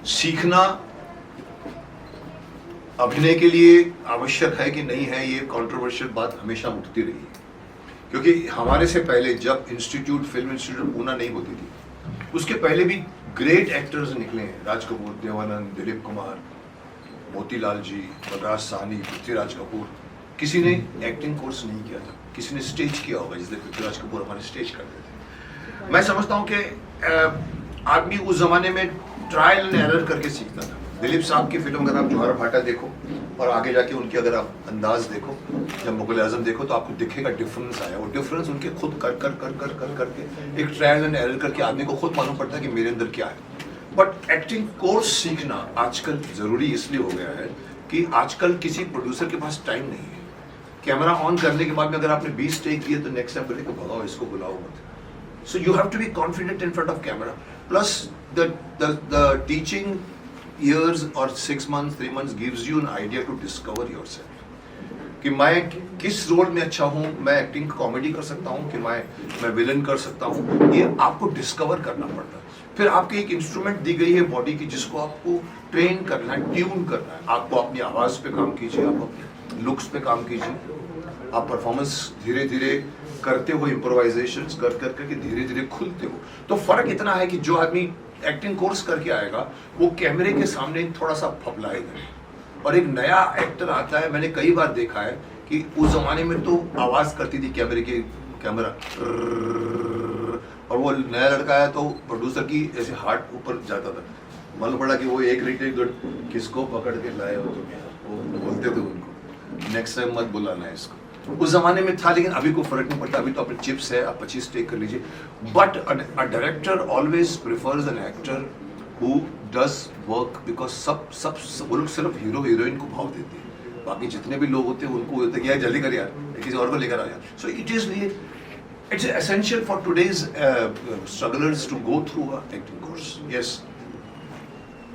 सीखना अभिनय के लिए आवश्यक है कि नहीं है, ये कंट्रोवर्शियल बात हमेशा उठती रही है। क्योंकि हमारे से पहले जब फिल्म इंस्टीट्यूट पूना नहीं होती थी, उसके पहले भी ग्रेट एक्टर्स निकले हैं। राज कपूर, देवानंद, दिलीप कुमार, मोतीलाल जी, बलराज साहनी, पृथ्वीराज कपूर। किसी ने एक्टिंग कोर्स नहीं किया था, किसी ने स्टेज किया होगा, जैसे पृथ्वीराज कपूर हमारे स्टेज करते थे। मैं समझता हूँ कि आदमी उस जमाने में ट्रायल एंड एरर करके सीखता था। दिलीप साहब की फिल्म अगर आप जोहरा भाटा देखो और आगे जाके उनके अगर आप अंदाज देखो या मुगल आजम देखो, तो आपको दिखेगा डिफरेंस आया। वो डिफरेंस उनके खुद कर करके एक ट्रायल एंड एरर करके आदमी को खुद मालूम पड़ता है कि मेरे अंदर क्या है। बट एक्टिंग कोर्स सीखना आजकल जरूरी इसलिए हो गया है कि आजकल किसी प्रोड्यूसर के पास टाइम नहीं है। कैमरा ऑन करने के बाद में अगर आपने 20 टेक किए तो नेक्स्ट टाइम बोले कि भगाओ इसको, बुलाओ मत। So you have to be confident in front of camera. Plus the teaching years or 6 months 3 months gives you an idea to discover yourself कि मैं किस रोल में अच्छा हूँ। मैं एक्टिंग कॉमेडी कर सकता हूँ कि मैं विलन कर सकता हूँ। ये आपको डिस्कवर करना पड़ता है। फिर आपकी एक इंस्ट्रूमेंट दी गई है बॉडी की, जिसको आपको ट्रेन करना है, ट्यून करना है। आपको अपनी आवाज पे काम कीजिए, आप अपने लुक्स पे काम कीजिए, आप परफॉर्मेंस धीरे धीरे करते हो, इम्प्रोवाइजेशन कर करके धीरे धीरे खुलते हो। तो फर्क इतना है कि जो आदमी एक्टिंग कोर्स करके आएगा वो कैमरे के सामने थोड़ा सा फबलाएगा, और एक नया एक्टर आता है। मैंने कई बार देखा है कि उस जमाने में तो आवाज करती थी कैमरा, और वो नया लड़का आया तो प्रोड्यूसर की ऐसे हार्ट ऊपर जाता था। मालूम पड़ा कि वो एक रीटेक किसको पकड़ के लाए हो तुम, वो बोलते थे उनको नेक्स्ट टाइम मत बुलाना है इसको। उस जमाने में था, लेकिन अभी को फर्क नहीं पड़ता। अभी तो अपने चिप्स है, आप 25 टेक कर लीजिए। But a director always prefers an actor who does work, because सब वो लोग सिर्फ हीरो हीरोइन को भाव देते हैं। बाकी जितने भी लोग होते हैं उनको होता है कि यार जल्दी कर यार, किसी और को लेकर आ यार। So it's essential for today's strugglers to go through a acting course. Yes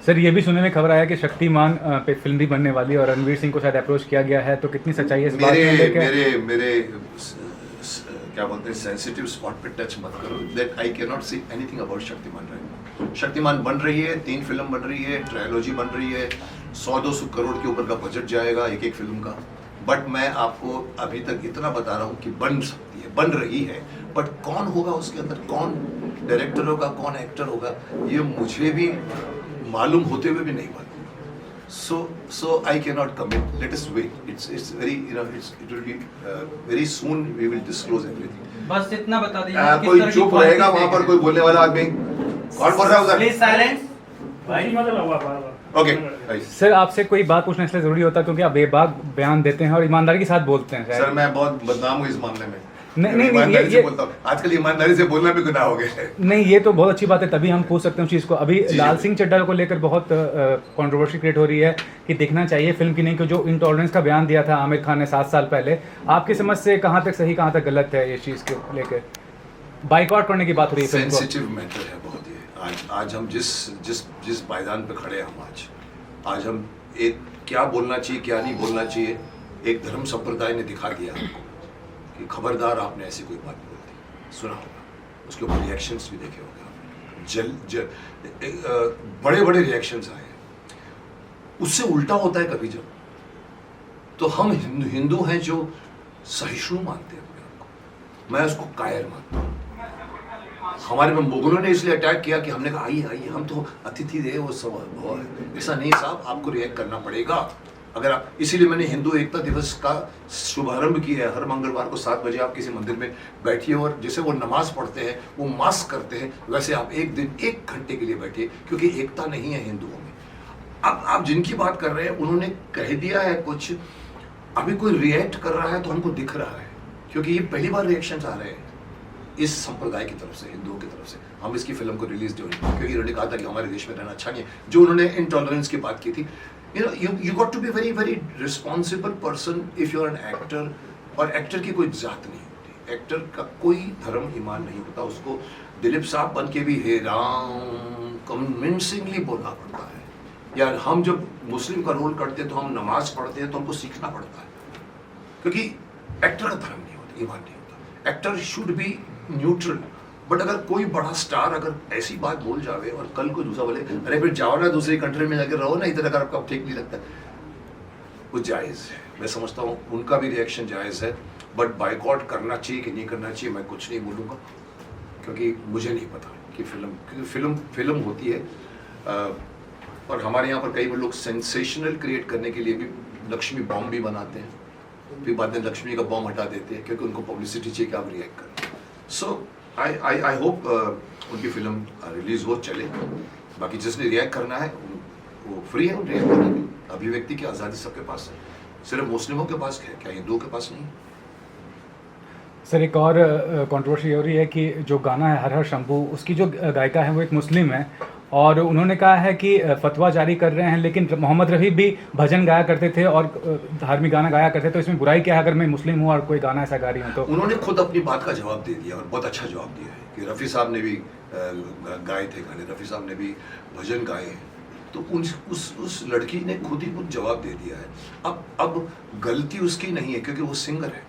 sir, ये भी सुनने में खबर आया कि शक्तिमान पे फिल्म भी बनने वाली है और रणवीर सिंह को शायद अप्रोच किया गया है, तो कितनी सच्चाई है इस बात में? मेरे क्या बोलते हैं, सेंसिटिव स्पॉट पे टच मत करो। That I can not say anything about Shaktimaan right now. Shaktimaan बन रही है, 3 फिल्म बन रही है, ट्रायलॉजी बन रही है, 100-200 करोड़ के ऊपर का बजट जाएगा एक फिल्म का। बट मैं आपको अभी तक इतना बता रहा हूँ कि बन सकती है, बन रही है। बट कौन होगा उसके अंदर, कौन डायरेक्टर होगा, कौन एक्टर होगा, ये मुझे भी मालूम होते हुए भी नहीं मालूम। So I cannot commit. Let us wait. It's very, it will be very soon we will disclose everything. बस इतना बता दीजिए। कोई चुप रहेगा वहाँ पर, कोई बोलने वाला आदमी? कौन बोल रहा है उधर? Please silence. ओके सर, आपसे कोई बात पूछना इसलिए जरूरी होता है क्योंकि आप बेबाक बयान देते हैं और ईमानदारी के साथ बोलते हैं। सर मैं बहुत बदनाम हूँ इस मामले में। नहीं, ईमानदारी से बोलता हूँ। आजकल ईमानदारी से बोलना भी गुनाह हो गया है। नहीं, ये तो बहुत अच्छी बात है, तभी हम पूछ सकते हैं उस चीज़ को। अभी लाल सिंह चड्ढा को लेकर बहुत कंट्रोवर्सी क्रिएट हो रही है कि देखना चाहिए फिल्म की नहीं, कि जो इंटॉलरेंस का बयान दिया था आमिर खान ने 7 साल पहले, आपकी समझ से कहाँ तक सही कहाँ तक गलत है ये चीज़ को लेकर? बाइकआउट करने की बात हो रही है। सेंसिटिव मैटर है बहुत ये। आज हम जिस पायदान पे खड़े हैं हम आज हम एक क्या बोलना चाहिए क्या नहीं बोलना चाहिए, एक धर्म संप्रदाय ने दिखा दिया हमको कि खबरदार आपने ऐसी कोई बात बोल दी। सुना होगा, उसके ऊपर रिएक्शंस भी देखे होंगे। बड़े बड़े रिएक्शंस आए। उससे उल्टा होता है कभी जब, तो हम हिंदू हैं जो सहिष्णु मानते हैं अपने आप को, मैं उसको कायर मानता हूँ। हमारे में मुगलों ने इसलिए अटैक किया कि हमने कहा आइए आइए, हम तो अतिथि रहे, वो सब ऐसा नहीं साहब, आपको रिएक्ट करना पड़ेगा। अगर आप, इसीलिए मैंने हिंदू एकता दिवस का शुभारंभ किया है। हर मंगलवार को 7 बजे आप किसी मंदिर में बैठिए और जैसे वो नमाज पढ़ते हैं, वो मास्क करते हैं, वैसे आप एक दिन 1 घंटे के लिए बैठिए, क्योंकि एकता नहीं है हिंदुओं में। अब आप जिनकी बात कर रहे हैं उन्होंने कह दिया है कुछ, अभी कोई रिएक्ट कर रहा है तो हमको दिख रहा है, क्योंकि ये पहली बार रिएक्शन आ रहे हैं इस संप्रदाय की तरफ से, हिंदुओं की तरफ से। हम इसकी फिल्म को रिलीज दे, क्योंकि उन्होंने कहा था कि हमारे देश में रहना अच्छा नहीं है, जो उन्होंने इंटॉलरेंस की बात की थी। you got to be very very responsible person if you're an actor। और एक्टर की कोई जात नहीं होती, एक्टर का कोई धर्म ईमान नहीं होता। उसको दिलीप साहब बन के भी हे राम कन्विंसिंगली बोलना पड़ता है। यार हम जब मुस्लिम का रोल करते हैं तो हम नमाज पढ़ते हैं तो हमको सीखना पड़ता है, क्योंकि एक्टर का धर्म नहीं होता, ईमान नहीं होता। Actor should be neutral. But अगर कोई बड़ा स्टार अगर ऐसी बात बोल जावे और कल को दूसरा बोले अरे फिर जाओ ना दूसरी कंट्री में जाकर रहो ना, इधर अगर आपको ठीक नहीं लगता, वो जायज़ है। मैं समझता हूँ उनका भी रिएक्शन जायज़ है, बट बाइकआउट करना चाहिए कि नहीं करना चाहिए मैं कुछ नहीं बोलूँगा, क्योंकि मुझे नहीं पता कि फिल्म होती है। और हमारे यहाँ पर कई लोग सेंसेशनल क्रिएट करने के लिए भी लक्ष्मी बॉम्ब भी बनाते हैं, फिर बाद में लक्ष्मी का बॉम्ब हटा देते हैं क्योंकि उनको पब्लिसिटी चाहिए कि आप रिएक्ट करें। सो आई होप उनकी फिल्म रिलीज हो, चले। बाकी जिसने रिएक्ट करना है वो फ्री है, रिएक्ट करने की अभिव्यक्ति की आज़ादी सबके पास है, सिर्फ मुस्लिमों के पास है, क्या हिंदुओं के पास नहीं? सर एक और कंट्रोवर्सी हो रही है कि जो गाना है हर हर शंभू, उसकी जो गायिका है वो एक मुस्लिम है और उन्होंने कहा है कि फतवा जारी कर रहे हैं, लेकिन मोहम्मद रफ़ी भी भजन गाया करते थे और धार्मिक गाना गाया करते थे, तो इसमें बुराई क्या है अगर मैं मुस्लिम हूँ और कोई गाना ऐसा गा रही हूँ? तो उन्होंने खुद अपनी बात का जवाब दे दिया और बहुत अच्छा जवाब दिया है कि रफ़ी साहब ने भी गाए थे गाने, रफ़ी साहब ने भी भजन गाए हैं, तो उस लड़की ने खुद ही कुछ जवाब दे दिया है। अब गलती उसकी नहीं है क्योंकि वो सिंगर है,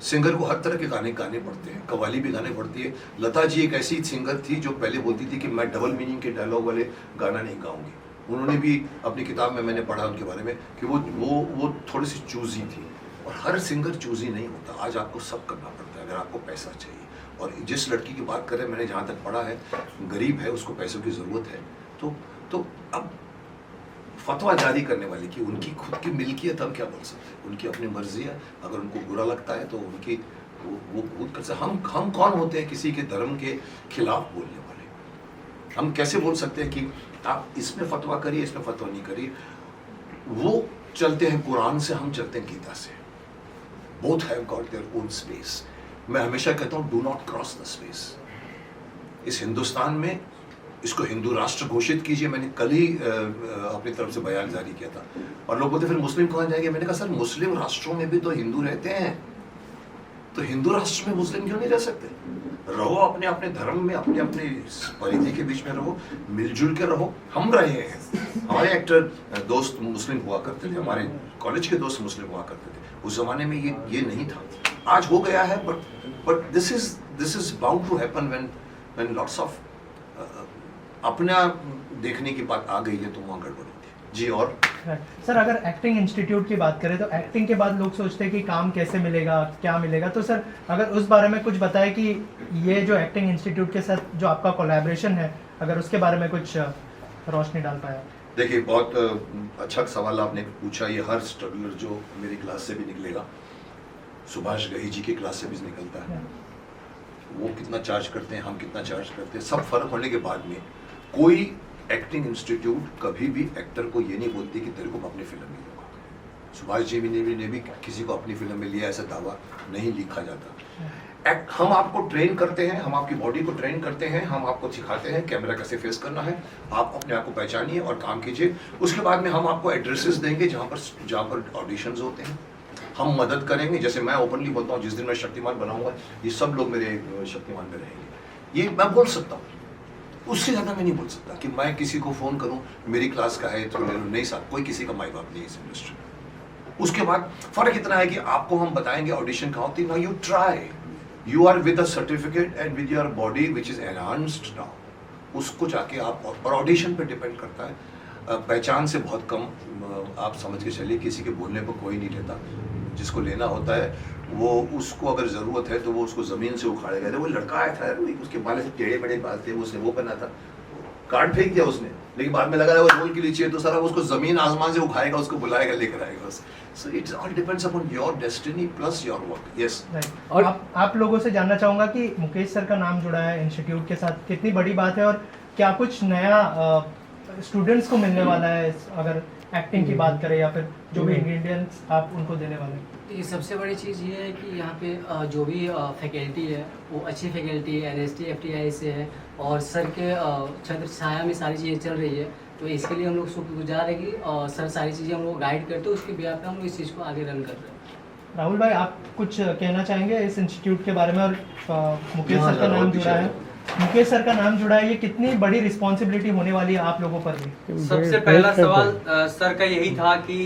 सिंगर को हर तरह के गाने गाने पड़ते हैं, कव्वाली भी गाने पड़ती है। लता जी एक ऐसी सिंगर थी जो पहले बोलती थी कि मैं डबल मीनिंग के डायलॉग वाले गाना नहीं गाऊंगी। उन्होंने भी अपनी किताब में मैंने पढ़ा उनके बारे में कि वो थोड़ी सी चूजी थी, और हर सिंगर चूजी नहीं होता। आज आपको सब करना पड़ता है अगर आपको पैसा चाहिए, और जिस लड़की की बात करें मैंने जहाँ तक पढ़ा है गरीब है, उसको पैसों की ज़रूरत है, तो अब फतवा जारी करने वाली की उनकी खुद की मिल्कियत, हम क्या बोल सकते हैं, उनकी अपनी मर्जी है। अगर उनको बुरा लगता है तो उनकी वो खुद कर सकते। हम कौन होते हैं किसी के धर्म के खिलाफ बोलने वाले? हम कैसे बोल सकते हैं कि आप इसमें फतवा करिए, इसमें फतवा नहीं करिए? वो चलते हैं कुरान से, हम चलते हैं गीता से। Both have got their own space. मैं हमेशा कहता हूँ do not cross the space. इस हिंदुस्तान में इसको हिंदू राष्ट्र घोषित कीजिए, मैंने कल ही अपनी तरफ से बयान जारी किया था, और लोग बोलते फिर मुस्लिम कहाँ जाएंगे? मैंने कहा सर मुस्लिम राष्ट्रों में भी तो हिंदू रहते हैं, तो हिंदू राष्ट्र में मुस्लिम क्यों नहीं रह सकते? रहो अपने अपने धर्म में, अपने अपने परिधि के बीच में रहो, मिलजुल के रहो। हम रहे हैं, हमारे एक्टर दोस्त मुस्लिम हुआ करते थे, हमारे कॉलेज के दोस्त मुस्लिम हुआ करते थे। उस जमाने में ये नहीं था, आज हो गया है, but this is bound to happen when lots of अपना देखने की बात आ गई है तो वहाँ गड़बड़ होती है। जी। और सर अगर एक्टिंग इंस्टीट्यूट की बात करें तो एक्टिंग के बाद लोग सोचते हैं कि काम कैसे मिलेगा, क्या मिलेगा, तो सर अगर उस बारे में कुछ बताएं कि ये जो एक्टिंग इंस्टीट्यूट के साथ जो आपका कोलैबोरेशन है, अगर उसके बारे में कुछ रोशनी डाल पाया। देखिए बहुत अच्छा सवाल आपने पूछा। ये हर स्ट्रगलर जो मेरी क्लास से भी निकलेगा, सुभाष गही जी की क्लास से भी निकलता है, वो कितना चार्ज करते हैं, हम कितना चार्ज करते हैं, सब फर्क होने के बाद में कोई एक्टिंग इंस्टीट्यूट कभी भी एक्टर को ये नहीं बोलती कि तेरे को अपनी फिल्म में लूँगा। सुभाष जी ने भी किसी को अपनी फिल्म में लिया ऐसा दावा नहीं लिखा जाता। हम आपको ट्रेन करते हैं, हम आपकी बॉडी को ट्रेन करते हैं, हम आपको सिखाते हैं कैमरा कैसे फेस करना है, आप अपने आप को पहचानिए और काम कीजिए। उसके बाद में हम आपको एड्रेसेस देंगे जहाँ पर ऑडिशंस होते हैं, हम मदद करेंगे। जैसे मैं ओपनली बोलता हूँ, जिस दिन मैं शक्तिमान बनाऊंगा ये सब लोग मेरे शक्तिमान में रहेंगे, ये मैं बोल सकता हूँ। उससे ज़्यादा मैं नहीं बोल सकता कि मैं किसी को फ़ोन करूं मेरी क्लास का है तो नहीं साहब, कोई किसी का माई बाप नहीं है इस इंडस्ट्री में। उसके बाद फ़र्क इतना है कि आपको हम बताएंगे ऑडिशन कहाँ होती है। Now you try, you are with a certificate and with your body which is enhanced now, उसको जाके आप, और ऑडिशन पे डिपेंड करता है। पहचान से बहुत कम आप समझ के चलिए, किसी के बोलने पर कोई नहीं रहता। जिसको लेना होता है वो, उसको अगर ज़रूरत है तो वो उसको ज़मीन से उखाड़ेगा। वो लड़का आया था, उसके बाल से टेढ़े बड़े बाल थे, उसने वो पहना था, कार्ड फेंक दिया उसने, लेकिन बाद में लगा वो रोल के लिए चाहिए तो सारा उसको ज़मीन आसमान से उखाएगा, उसको बुलाएगा, लेकर आएगा बस। So it's all depends upon your destiny plus your work. Yes. और आप लोगों से जानना चाहूँगा कि मुकेश सर का नाम जुड़ा है इंस्टीट्यूट के साथ, कितनी बड़ी बात है, और क्या कुछ नया स्टूडेंट्स को मिलने वाला है अगर एक्टिंग की बात करें, या फिर जो भी इंग्रेडिएंट्स आप उनको देने वाले हैं? ये सबसे बड़ी चीज़ ये है कि यहाँ पे जो भी फैकल्टी है वो अच्छी फैकल्टी है, NST FTI से है, और सर के छत्र छाया में सारी चीज़ें चल रही है, तो इसके लिए हम लोग शुक्रगुजार है कि सर सारी चीज़ें हम लोग गाइड करते हैं, उसके बिहार पे हम लोग इस चीज़ को आगे रन कर रहे हैं। राहुल भाई, आप कुछ कहना चाहेंगे इस इंस्टीट्यूट के बारे में? और मुकेश सर का नाम जुड़ा है, मुकेश सर का नाम जुड़ा है, ये कितनी बड़ी रिस्पॉन्सिबिलिटी होने वाली है आप लोगों पर भी? सबसे पहला सवाल सर का यही था कि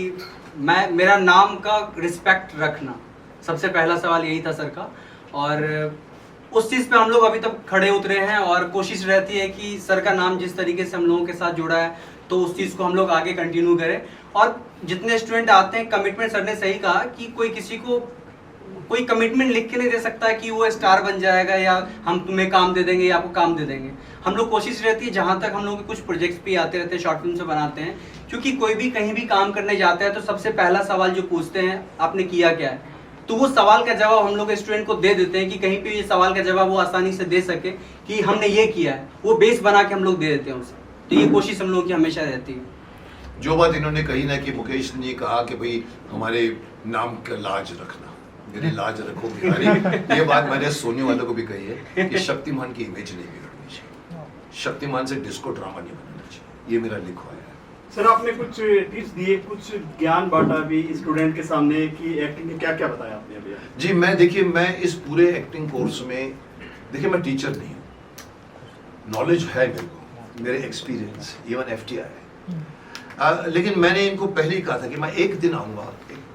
मेरा नाम का रिस्पेक्ट रखना, सबसे पहला सवाल यही था सर का। और उस चीज़ पे हम लोग अभी तक खड़े उतरे हैं और कोशिश रहती है कि सर का नाम जिस तरीके से हम लोगों के साथ जुड़ा है तो उस चीज़ को हम लोग आगे कंटिन्यू करें। और जितने स्टूडेंट आते हैं, कमिटमेंट सर ने सही कहा कि कोई किसी को कोई कमिटमेंट लिख के नहीं दे सकता कि वो स्टार बन जाएगा या हम तुम्हें काम दे देंगे या आपको काम दे देंगे। हम लोग कोशिश रहती है, जहाँ तक हम लोग के कुछ प्रोजेक्ट्स भी आते रहते हैं, शॉर्ट फिल्म से बनाते हैं, क्योंकि कोई भी कहीं भी काम करने जाता है तो सबसे पहला सवाल जो पूछते हैं आपने किया क्या है, तो वो सवाल का जवाब हम लोग स्टूडेंट को दे देते हैं कि कहीं पे ये सवाल का जवाब वो आसानी से दे सके कि हमने ये किया है, वो बेस बना के हम लोग दे देते हैं उसे। तो ये कोशिश हम लोगों की हमेशा रहती है। जो बात इन्होंने कही ना कि मुकेश ने कहा कि भाई हमारे नाम का लाज रखना, मेरी लाज रखो बिहारी, ये बात मैंने सोने वालों को भी कही है कि शक्तिमान की इमेज नहीं बिगड़नी चाहिए, शक्तिमान से डिस्को ड्रामा नहीं बनना चाहिए, ये मेरा लिखवाया है। सर आपने कुछ टिप्स दिए, कुछ ज्ञान बांटा भी स्टूडेंट के सामने कि एक्टिंग के क्या क्या बताया आपने अभी? जी मैं देखिए, मैं इस पूरे एक्टिंग कोर्स में, देखिए मैं टीचर नहीं हूँ, नॉलेज है मेरे को, मेरे एक्सपीरियंस इवन FTI है, लेकिन मैंने इनको पहले ही कहा था कि मैं एक दिन आऊँगा,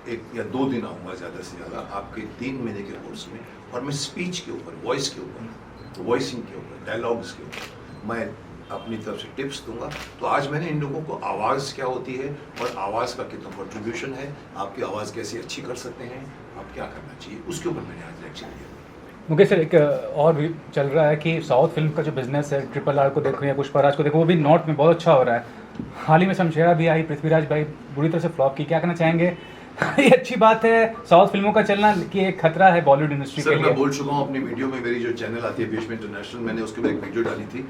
एक या 2 दिन आऊँगा ज़्यादा से ज़्यादा आपके 3 महीने के कोर्स में, और मैं स्पीच के ऊपर, वॉइस के ऊपर, वॉइसिंग के ऊपर, डायलॉग्स के ऊपर मैं अपनी तरफ से टिप्स दूंगा। तो आज मैंने इन लोगों को आवाज़ क्या होती है और आवाज़ का कितना कंट्रीब्यूशन है, आपकी आवाज़ कैसे अच्छी कर सकते हैं, आप क्या करना चाहिए, उसके ऊपर मैंने आज लेक्चर दिया। मुकेश सर, एक और भी चल रहा है कि साउथ फिल्म का जो बिजनेस है, RRR को देखो या पुष्पराज को देखो, वो भी नॉर्थ में बहुत अच्छा हो रहा है। हाल ही में शमशेरा भी आई, पृथ्वीराज भाई बुरी तरह से फ्लॉप की, क्या कहना चाहेंगे? ये अच्छी बात है साउथ फिल्मों का चलना कि एक खतरा है बॉलीवुड इंडस्ट्री के लिए? मैं बोल चुका हूँ अपनी वीडियो में, मेरी जो चैनल आती है बीच में इंटरनेशनल, मैंने उसके बाद एक वीडियो डाली थी,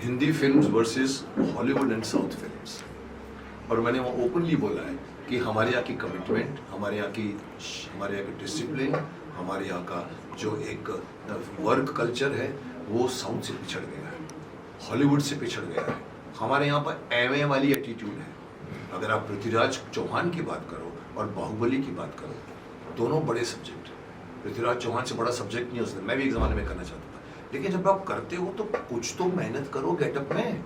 Hindi films versus Hollywood and south films, और मैंने वो ओपनली बोला है कि हमारे यहाँ की कमिटमेंट, हमारे यहाँ की डिसिप्लिन, हमारे यहाँ का जो एक वर्क कल्चर है वो साउथ से पिछड़ गया है, हॉलीवुड से पिछड़ गया है। हमारे यहाँ पर एमए वाली एटीट्यूड है। अगर आप पृथ्वीराज चौहान की बात करो और बाहुबली की बात करो, दोनों बड़े सब्जेक्ट हैं। पृथ्वीराज चौहान से बड़ा सब्जेक्ट नहीं हो सकता, मैं भी एक ज़माने में करना चाहता था, लेकिन जब आप करते हो तो कुछ तो मेहनत करो गेटअप में।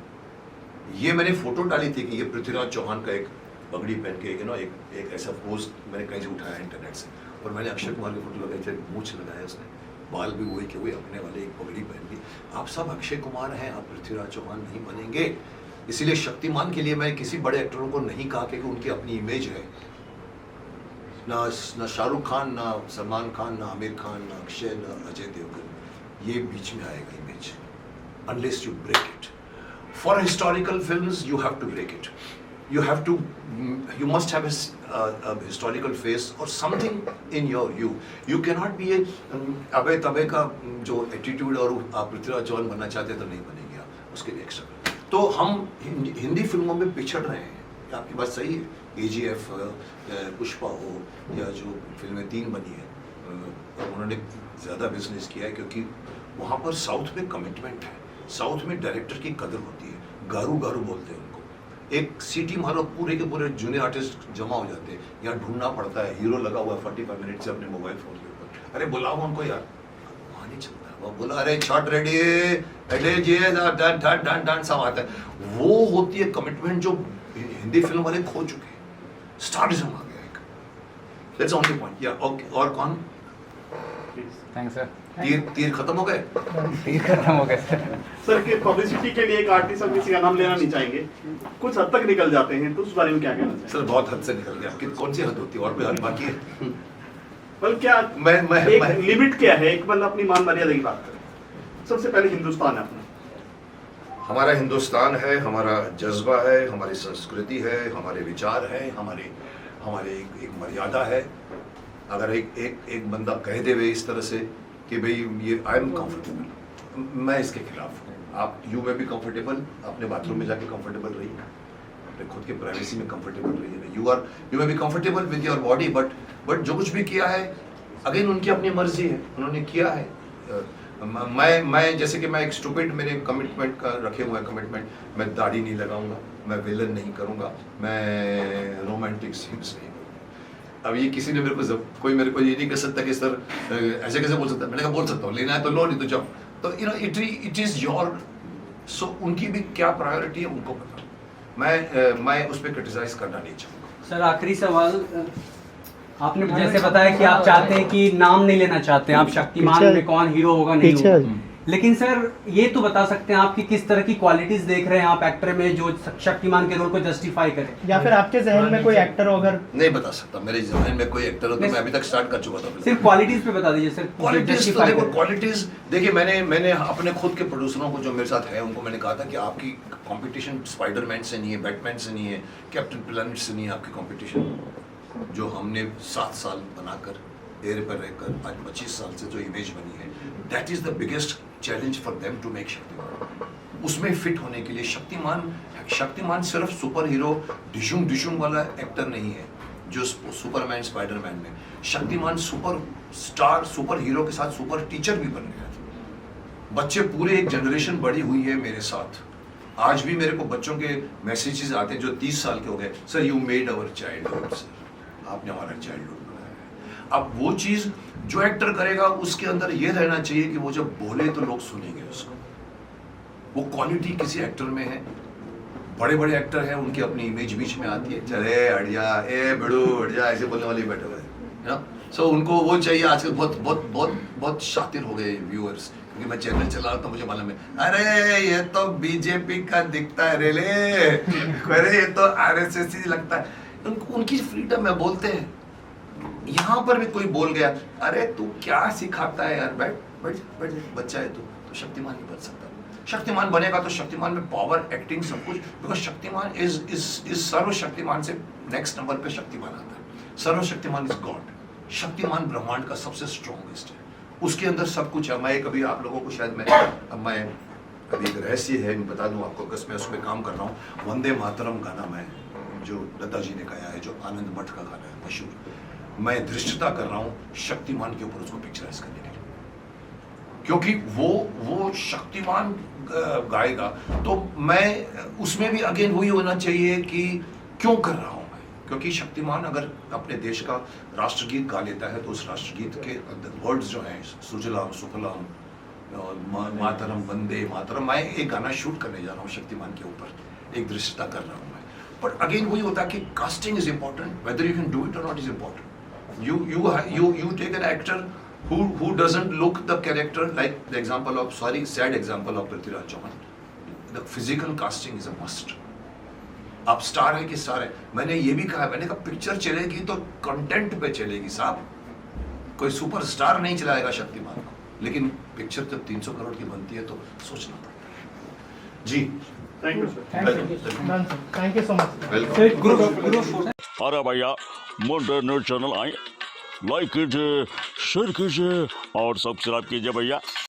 ये मैंने फोटो डाली थी कि ये पृथ्वीराज चौहान का एक पगड़ी पहन के एक ऐसा पोस्ट मैंने कहीं से उठाया इंटरनेट से, और मैंने अक्षय कुमार की फोटो लगाई थी, मूंछ लगाया उसने, बाल भी वही के वही अपने वाले, एक पगड़ी पहन ली। आप सब अक्षय कुमार हैं, आप पृथ्वीराज चौहान नहीं बनेंगे। इसीलिए शक्तिमान के लिए मैं किसी बड़े एक्टरों को नहीं कहा कि उनकी अपनी इमेज है, ना शाहरुख खान, ना सलमान खान, ना आमिर खान, ना अक्षय, ना अजय देवगन, ये बीच में आएगा image, unless you break it. For historical films you have to break it, you must have a historical face or something in you. You cannot be a अबे तबे का जो एटीट्यूड, और आप पृथ्वीराज चौहान बनना चाहते तो नहीं बनेंगे आप, उसके लिए एक्स्ट्रा। तो हम हिंदी फिल्मों में पिछड़ रहे हैं, आपकी बात सही है। AGF, पुष्पा हो या जो फिल्में 3 बनी है, उन्होंने ज़्यादा बिजनेस किया है क्योंकि वहाँ पर साउथ में कमिटमेंट है, साउथ में डायरेक्टर की कदर होती है, गारू गारू बोलते हैं उनको, एक सीटी मारो पूरे के पूरे जूनियर आर्टिस्ट जमा हो जाते हैं। यहाँ ढूंढना पड़ता है, हीरो लगा हुआ है 45 मिनट से अपने मोबाइल फोन के ऊपर, अरे बुलाओ उनको यार, वहाँ नहीं चलता, वो बोला अरे शॉट रेडी, अरे ये डन सब आता है। वो होती है कमिटमेंट जो हिंदी फिल्म वाले खो चुके हैं, स्टारिज्म आ गया एक, दैट्स ओनली पॉइंट। या ओके, और कौन? Thanks sir. तीर खत्म हो गए? तीर खत्म हो गए सर। सर के पब्लिसिटी के लिए एक आर्टिस्ट हम किसी का नाम लेना नहीं चाहेंगे, कुछ हद तक निकल जाते हैं, तो उस बारे में क्या कहना चाहिए? सर बहुत हद से निकल गया, कौन सी हद होती है, और कोई हद बाकी है? मतलब क्या एक मैं लिमिट क्या है, एक बंदा अपनी मान मर्यादा की बात करे। सबसे पहले हिंदुस्तान है अपना, हमारा हिंदुस्तान है, हमारा जज्बा है, हमारी संस्कृति है, हमारे विचार है, हमारे एक मर्यादा है। अगर एक बंदा कह दे वे इस तरह से कि भाई ये आई एम कंफर्टेबल, मैं इसके खिलाफ हूँ। आप यू में भी कंफर्टेबल, अपने बाथरूम में जाके कंफर्टेबल रहिए, अपने खुद के प्राइवेसी में कंफर्टेबल रहिए। यू में भी comfortable with your body, but जो कुछ भी किया है अगेन उनकी अपनी मर्जी है, उन्होंने किया है। मैं जैसे कि मैं एक स्टूपिड, मेरे कमिटमेंट का रखे हुए कमिटमेंट, मैं दाढ़ी नहीं लगाऊंगा, मैं विलन नहीं करूंगा, मैं रोमांटिक सीन्स नहीं। अब ये किसी ने कोई मेरे को ये नहीं कह सकता कि सर ऐसे कैसे बोल सकता है, मैंने कहा बोल सकता हूँ, लेना है तो लो, नहीं तो जाओ। तो इट इज योर, सो उनकी भी क्या प्रायोरिटी है उनको पता, मैं उस पर क्रिटिसाइज करना नहीं चाहूँगा। सर आखिरी सवाल, आपने जैसे बताया कि आप चाहते हैं कि नाम नहीं लेना चाहते हैं, आप शक्तिमान में कौन हीरो होगा नहीं होगा, लेकिन सर ये तो बता सकते हैं आप कि किस तरह की क्वालिटीज देख रहे हैं आप एक्टर में जो शक्तिमान के रोल को जस्टिफाई करे, या फिर आपके जहन में कोई एक्टर हो अगर नहीं बता सकता, मेरे जहन में कोई एक्टर हो तो मैं अभी तक स्टार्ट कर चुका था। सिर्फ क्वालिटीज पे बता दीजिए सर। क्वालिटीज तो देखो, क्वालिटीज देखिए, मैंने अपने खुद के प्रोड्यूसरों को जो मेरे साथ है उनको मैंने कहा था कि आपकी कंपटीशन स्पाइडरमैन से नहीं है, बैटमैन से नहीं है, कैप्टन प्लैनेट से नहीं है, आपकी कंपटीशन जो हमने 7 साल बनाकर एयर पर रहकर आज 25 साल से जो इमेज बनी है, that is the biggest challenge for them to make Shaktimaan. उसमें फिट होने के लिए शक्तिमान सिर्फ सुपर हीरो डिशुम वाला एक्टर नहीं है जो सुपरमैन स्पाइडरमैन में, Shaktimaan super star super hero के साथ सुपर टीचर भी बन गया था। बच्चे पूरे एक जनरेशन बड़ी हुई है मेरे साथ। आज भी मेरे को बच्चों के मैसेजेस आते हैं जो 30 साल के हो गए, sir you made our childhood, sir आपने हमारा चाइल्डहुड बनाया है। अब वो चीज जो एक्टर करेगा उसके अंदर ये रहना चाहिए कि वो जब बोले तो लोग सुनेंगे उसको। वो क्वालिटी किसी एक्टर में है। बड़े बड़े एक्टर हैं, उनकी अपनी इमेज बीच में आती है, चले अड़िया ए बिड़ू अड़िया ऐसे बोलने वाले बैठे हुए हैं। सो उनको वो चाहिए। आजकल बहुत शातिर हो गए व्यूअर्स, क्योंकि मैं चैनल चला रहा था, मुझे मालूम है, अरे ये तो बीजेपी का दिखता है रेले, अरे ये तो आरएसएस ही लगता है। उनकी फ्रीडम है, बोलते हैं। यहाँ पर भी कोई बोल गया, अरे तू क्या सिखाता है यार, बैठ बच्चा है तू, तो शक्तिमान नहीं बन सकता। शक्तिमान बनेगा तो शक्तिमान में पावर, एक्टिंग, सब कुछ, बिकॉज शक्तिमान इज सर्वशक्तिमान से नेक्स्ट नंबर पे शक्तिमान आता है। सर्वशक्तिमान इज गॉड। शक्तिमान ब्रह्मांड का सबसे स्ट्रॉन्गेस्ट है, उसके अंदर सब कुछ है। मैं कभी आप लोगों को शायद मैं अभी एक रहस्य है, मैं बता दूं आपको, मैं उसमें काम कर रहा हूँ। वंदे मातरम गाना मैं जो लता जी ने गाया है, जो आनंद मठ का गाना है मशहूर, मैं दृष्टता कर रहा हूँ शक्तिमान के ऊपर उसको पिक्चराइज करने के लिए, क्योंकि वो शक्तिमान गाएगा तो मैं उसमें भी अगेन वही होना चाहिए कि क्यों कर रहा हूँ मैं, क्योंकि शक्तिमान अगर अपने देश का राष्ट्रगीत गा लेता है तो उस राष्ट्रगीत के वर्ड्स जो हैं, सुजलाम सुफलाम मातरम वंदे मातरम, मैं एक गाना शूट करने जा रहा हूँ शक्तिमान के ऊपर, एक दृष्टता कर रहा हूँ मैं। बट अगेन वही होता है कि costing is important, whether you can do it और not is important. You take an actor who doesn't look the character, like the example of, sad example of Prithviraj Chauhan. The physical casting is a must. आप star है कि star है, मैंने ये भी कहा, मैंने कहा पिक्चर चलेगी तो कंटेंट पे चलेगी साहब, कोई सुपरस्टार नहीं चलाएगा शक्तिमान को। लेकिन पिक्चर जब 300 करोड़ की बनती है तो सोचना पड़ता है। जी thank you sir. Thank you so much. Welcome. अरे भैया मोटर न्यूज चैनल आए, लाइक कीजिए, शेयर कीजिए और सब्सक्राइब कीजिए भैया।